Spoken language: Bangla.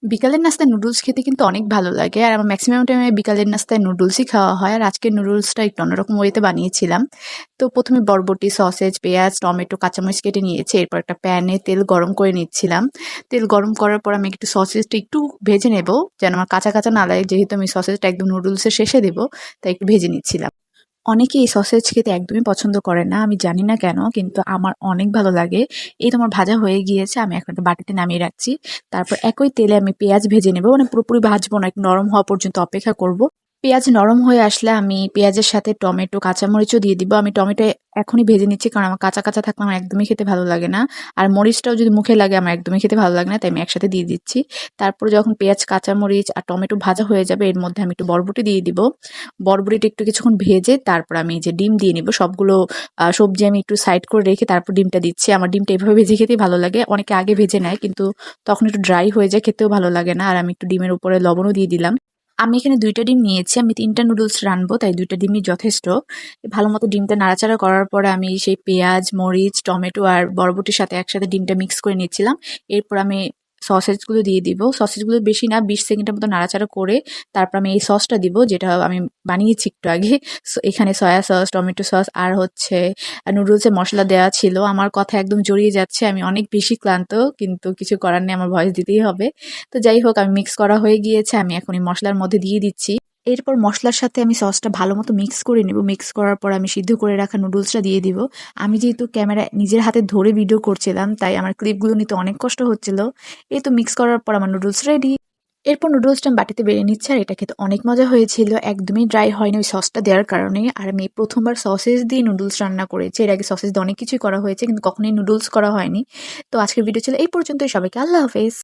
বিকালের নাস্তায় নুডলস খেতে কিন্তু অনেক ভালো লাগে। আর আমার মেক্সিমাম টাইমে বিকালের নাস্তায় নুডলসই খাওয়া হয়। আর আজকের নুডলসটা একটু অন্যরকম ওয়েতে বানিয়েছিলাম। তো ১ম এ বরবটি, সসেজ, পেঁয়াজ, টমেটো, কাঁচামরিচ কেটে নিয়েছি। এরপর একটা প্যানে তেল গরম করে নিচ্ছিলাম। তেল গরম করার পর আমি একটু সসেজটা একটু ভেজে নেব, যেন আমার কাঁচা, কাঁচা না লাগে। যেহেতু আমি সসেজটা একদম নুডলসের শেষে দেব, তাই একটু ভেজে নিচ্ছিলাম। অনেকেই এই সসেজ খেতে একদমই পছন্দ করে না। আমি জানি না কেন? কিন্তু আমার অনেক ভালো লাগে। এই তো আমার ভাজা হয়ে গিয়েছে। আমি এখন একটা বাটিতে নামিয়ে রাখছি। তারপর একই তেলে আমি পেঁয়াজ ভেজে নেব। মানে পুরোপুরি ভাজবো না, একটু নরম হওয়া পর্যন্ত অপেক্ষা করব। পেঁয়াজ নরম হয়ে আসলে আমি পেঁয়াজের সাথে টমেটো, কাঁচামরিচও দিয়ে দিব। আমি টমেটো এখনই ভেজে নিচ্ছি, কারণ আমার কাঁচা, কাঁচা থাকলে আমার একদমই খেতে ভালো লাগে না। আর মরিচটাও যদি মুখে লাগে আমার একদমই খেতে ভালো লাগে না। তাই আমি একসাথে দিয়ে দিচ্ছি। তারপর যখন পেঁয়াজ, কাঁচামরিচ আর টমেটো ভাজা হয়ে যাবে, এর মধ্যে আমি একটু বরবটি দিয়ে দিব। বরবটিটা একটু কিছুক্ষণ ভেজে তারপর আমি এই যে ডিম দিয়ে নিব। সবগুলো সবজি আমি একটু সাইড করে রেখে তারপর ডিমটা দিচ্ছি। আমার ডিমটা এভাবে ভেজে খেতেই ভালো লাগে। অনেকে আগে ভেজে নেয়, কিন্তু তখন একটু ড্রাই হয়ে যায়, খেতেও ভালো লাগে না। আর আমি একটু ডিমের উপরে লবণও দিয়ে দিলাম। আমি এখানে ২ টা ডিম নিয়েছি। আমি ৩ টা নুডলস রানবো, তাই ২ টা ডিমই যথেষ্ট। ভালোমতো ডিমটা নাড়াচাড়া করার পরে আমি সেই পেঁয়াজ, মরিচ, টমেটো আর বরবটির সাথে একসাথে ডিমটা মিক্স করে নিচ্ছিলাম। এরপর আমি সসেজগুলো দিয়ে দিব। সসেজগুলো বেশি না, ২০ সেকেন্ডের মতো নাড়াচাড়া করে তারপর আমি এই সসটা দিব, যেটা আমি বানিয়েছি একটু আগে। এখানে সয়া সস, টমেটো সস আর হচ্ছে নুডলসের মসলা দেওয়া ছিল। আমার কথা একদম জড়িয়ে যাচ্ছে। আমি অনেক বেশি ক্লান্ত, কিন্তু কিছু করার নেই, আমার ভয়েস দিতেই হবে। তো যাই হোক, আমি মিক্স করা হয়ে গিয়েছে। আমি এখন এই মসলার মধ্যে দিয়ে দিচ্ছি। এরপর মসলার সাথে আমি সসটা ভালোমতো মিক্স করে নেব। মিক্স করার পর আমি সিদ্ধ করে রাখা নুডলসটা দিয়ে দিব। আমি যেহেতু ক্যামেরা নিজের হাতে ধরে ভিডিও করছিলাম, তাই আমার ক্লিপগুলো নিতে অনেক কষ্ট হচ্ছিল। এই তো মিক্স করার পর আমার নুডলস রেডি। এরপর নুডলসটা আমি বাটিতে বেড়ে নিচ্ছি। আর এটা খেতে অনেক মজা হয়েছিল। একদমই ড্রাই হয়নি ওই সসটা দেওয়ার কারণে। আর আমি এই ১ম বার সসেজ দিয়ে নুডলস রান্না করেছি। এর আগে সসেজ দিয়ে অনেক কিছুই করা হয়েছে, কিন্তু কখনোই নুডলস করা হয়নি। তো আজকের ভিডিও ছিল এই পর্যন্তই। সবাইকে আল্লাহ হাফেজ।